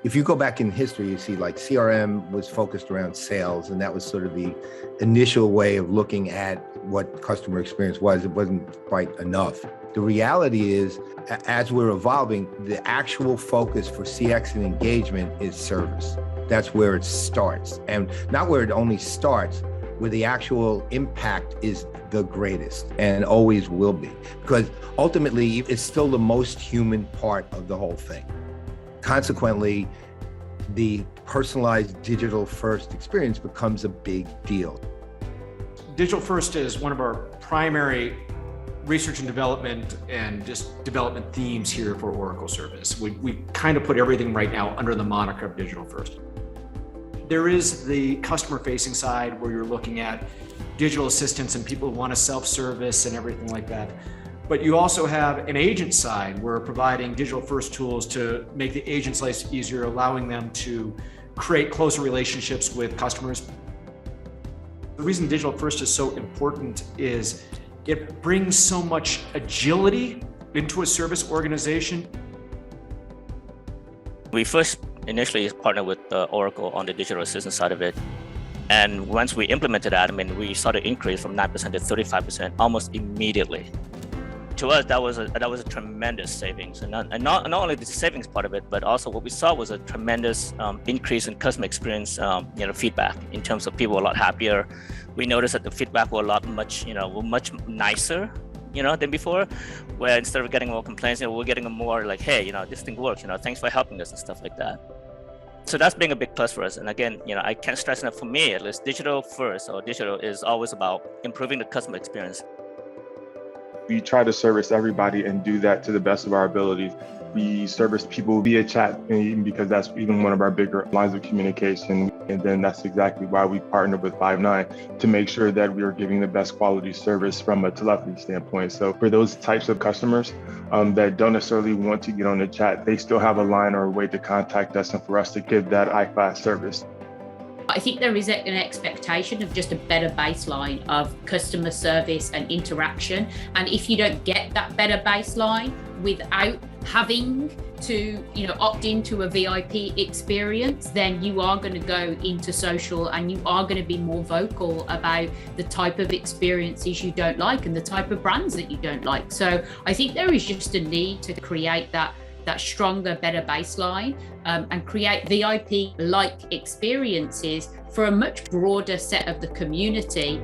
If you go back in history, you see like CRM was focused around sales, and that was sort of the initial way of looking at what customer experience was. It wasn't quite enough. The reality is, as we're evolving, the actual focus for CX and engagement is service. That's where it starts, and not where it only starts, where the actual impact is the greatest and always will be, because ultimately it's still the most human part of the whole thing. Consequently, the personalized digital first experience becomes a big deal. Digital first is one of our primary research and development and just development themes here for Oracle Service. We kind of put everything right now under the moniker of digital first. There is the customer facing side where you're looking at digital assistants and people who want to self-service and everything like that. But you also have an agent side where we're providing digital first tools to make the agent's life easier, allowing them to create closer relationships with customers. The reason digital first is so important is it brings so much agility into a service organization. We first initially partnered with Oracle on the digital assistant side of it. And once we implemented that, we saw the increase from 9% to 35% almost immediately. To us, that was a tremendous savings, and not only the savings part of it, but also what we saw was a tremendous increase in customer experience, feedback, in terms of people were a lot happier. We noticed that the feedback were much nicer, than before, where instead of getting more complaints, we're getting more like, hey, this thing works, thanks for helping us and stuff like that. So that's being a big plus for us. And again, I can't stress enough, for me at least, digital first or digital is always about improving the customer experience. We try to service everybody and do that to the best of our abilities. We service people via chat, because that's even one of our bigger lines of communication. And then that's exactly why we partnered with Five9 to make sure that we are giving the best quality service from a telephony standpoint. So for those types of customers that don't necessarily want to get on the chat, they still have a line or a way to contact us and for us to give that high-class service. I think there is an expectation of just a better baseline of customer service and interaction. And if you don't get that better baseline without having to, opt into a VIP experience, then you are going to go into social and you are going to be more vocal about the type of experiences you don't like and the type of brands that you don't like. So I think there is just a need to create that stronger, better baseline and create VIP-like experiences for a much broader set of the community.